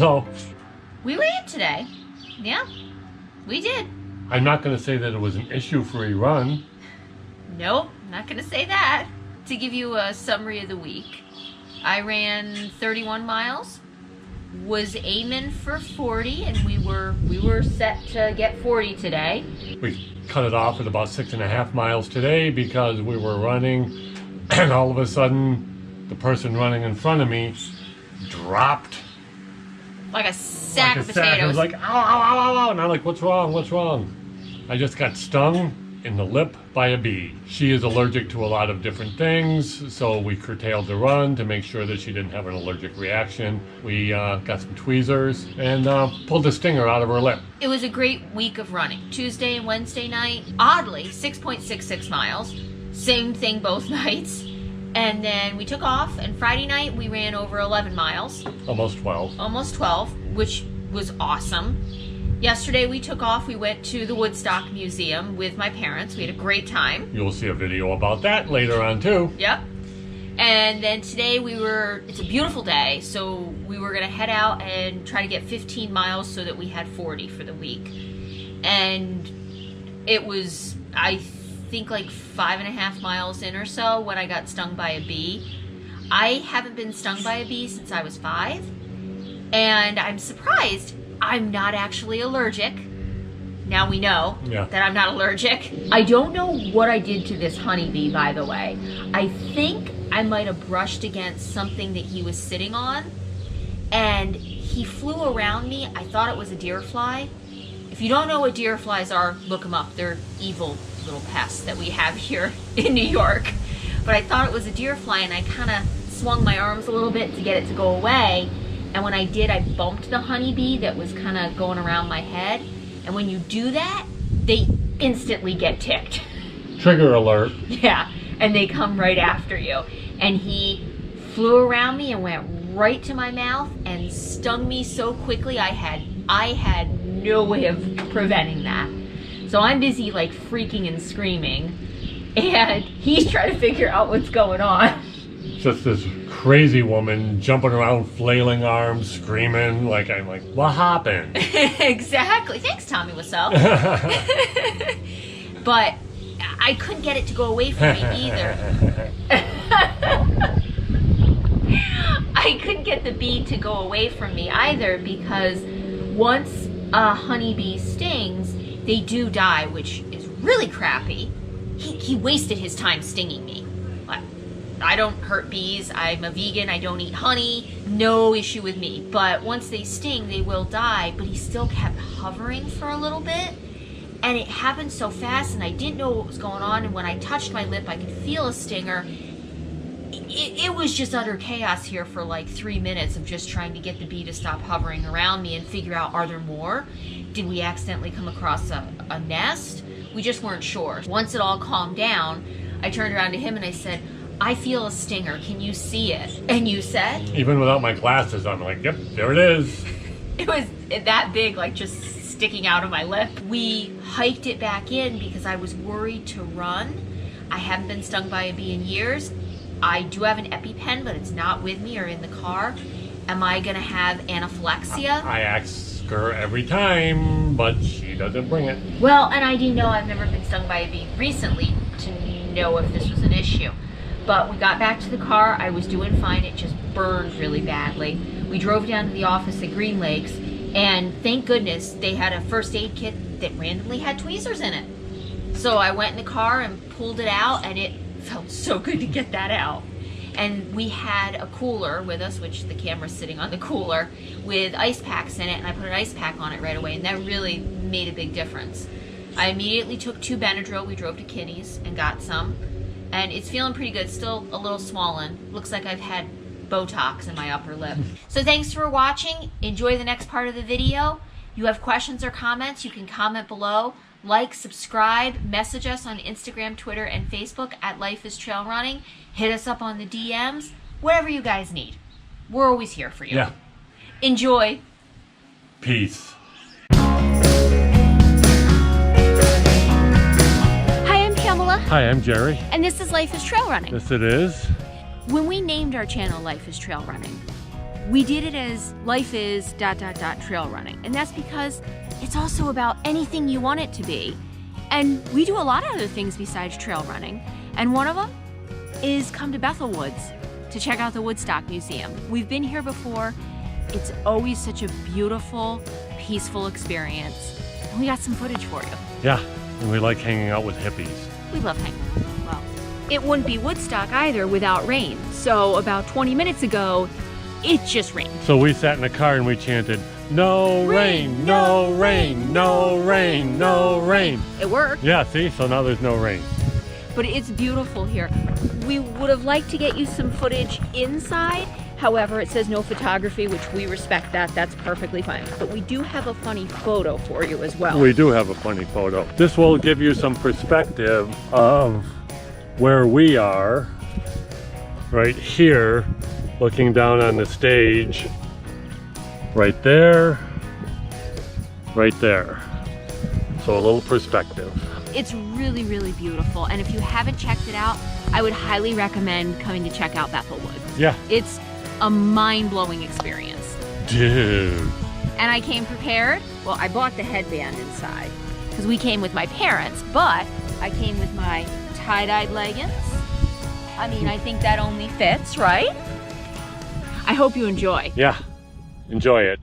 Hello. We ran today. Yeah, we did. I'm not going to say that it was an issue for a run. Nope, not gonna say that. To give you a summary of the week, I ran 31 miles, was aiming for 40, and we were set to get 40 today. We cut it off at about 6.5 miles today because we were running, and all of a sudden, the person running in front of me dropped Like a sack of I potatoes. was like, ow, ow, ow, ow, ow, and I'm like, what's wrong? What's wrong? I just got stung in the lip by a bee. She is allergic to a lot of different things, so we curtailed the run to make sure that she didn't have an allergic reaction. We got some tweezers and pulled the stinger out of her lip. It was a great week of running. Tuesday and Wednesday night, oddly, 6.66 miles. Same thing both nights. And then we took off, and Friday night we ran over 11 miles. Almost 12. Almost 12, which was awesome. Yesterday we took off, we went to the Woodstock Museum with my parents. We had a great time. You'll see a video about that later on too. Yep. And then today it's a beautiful day, so we were gonna head out and try to get 15 miles so that we had 40 for the week. And it was, I think, like 5.5 miles in or so when I got stung by a bee. I haven't been stung by a bee since I was 5, and I'm surprised I'm not actually allergic. Now we know that I'm not allergic. I don't know what I did to this honeybee, by the way. I think I might have brushed against something that he was sitting on, and he flew around me. I thought it was a deer fly. If you don't know what deer flies are, look them up. They're evil little pests that we have here in New York. But I thought it was a deer fly, and I kind of swung my arms a little bit to get it to go away. And when I did, I bumped the honeybee that was kind of going around my head. And when you do that, they instantly get ticked. Trigger alert. Yeah, and they come right after you. And he flew around me and went right to my mouth and stung me so quickly I had no way of preventing that. So I'm busy like freaking and screaming, and he's trying to figure out what's going on. Just this crazy woman jumping around, flailing arms, screaming. I'm like, what happened? Exactly. Thanks, Tommy Wiseau. But I couldn't get it to go away from me either. I couldn't get the bee to go away from me either, because once a honeybee stings, they do die, which is really crappy. He wasted his time stinging me. I don't hurt bees. I'm a vegan. I don't eat honey. No issue with me. But once they sting, they will die. But he still kept hovering for a little bit. And it happened so fast, and I didn't know what was going on. And when I touched my lip, I could feel a stinger. It was just utter chaos here for like 3 minutes of just trying to get the bee to stop hovering around me and figure out, are there more? Did we accidentally come across a nest? We just weren't sure. Once it all calmed down, I turned around to him and I said, I feel a stinger. Can you see it? And you said? Even without my glasses, I'm like, yep, there it is. It was that big, like just sticking out of my lip. We hiked it back in because I was worried to run. I haven't been stung by a bee in years. I do have an EpiPen, but it's not with me or in the car. Am I gonna have anaphylaxia? I ask her every time, but she doesn't bring it. Well, and I do know I've never been stung by a bee recently to know if this was an issue. But we got back to the car, I was doing fine, it just burned really badly. We drove down to the office at Green Lakes, and thank goodness they had a first aid kit that randomly had tweezers in it. So I went in the car and pulled it out, and it felt so good to get that out. And we had a cooler with us, which the camera's sitting on the cooler, with ice packs in it, and I put an ice pack on it right away, and that really made a big difference. I immediately took 2 Benadryl, we drove to Kinney's and got some. And it's feeling pretty good, still a little swollen. Looks like I've had Botox in my upper lip. So thanks for watching. Enjoy the next part of the video. You have questions or comments, you can comment below. Like, subscribe, message us on Instagram, Twitter, and Facebook at Life is Trail Running. Hit us up on the DMs, whatever you guys need. We're always here for you. Yeah. Enjoy. Peace. Hi, I'm Jerry. And this is Life is Trail Running. Yes, it is. When we named our channel Life is Trail Running, We did it as life is ... trail running. And that's because it's also about anything you want it to be. And we do a lot of other things besides trail running. And one of them is come to Bethel Woods to check out the Woodstock Museum. We've been here before. It's always such a beautiful, peaceful experience. And we got some footage for you. Yeah, and we like hanging out with hippies. We love hanging out. Well, it wouldn't be Woodstock either without rain. So about 20 minutes ago, it just rained. So we sat in the car and we chanted, no rain, no rain, no rain, no rain. It worked. Yeah, see, so now there's no rain. But it's beautiful here. We would have liked to get you some footage inside. However, it says no photography, which we respect that. That's perfectly fine. But we do have a funny photo for you as well. We do have a funny photo. This will give you some perspective of where we are right here, looking down on the stage. Right there, right there. So a little perspective. It's really, really beautiful. And if you haven't checked it out, I would highly recommend coming to check out Bethel Woods. Yeah. It's a mind-blowing experience. Dude. And I came prepared. Well, I bought the headband inside because we came with my parents, but I came with my tie-dyed leggings. I mean, I think that only fits, right? I hope you enjoy. Yeah, enjoy it.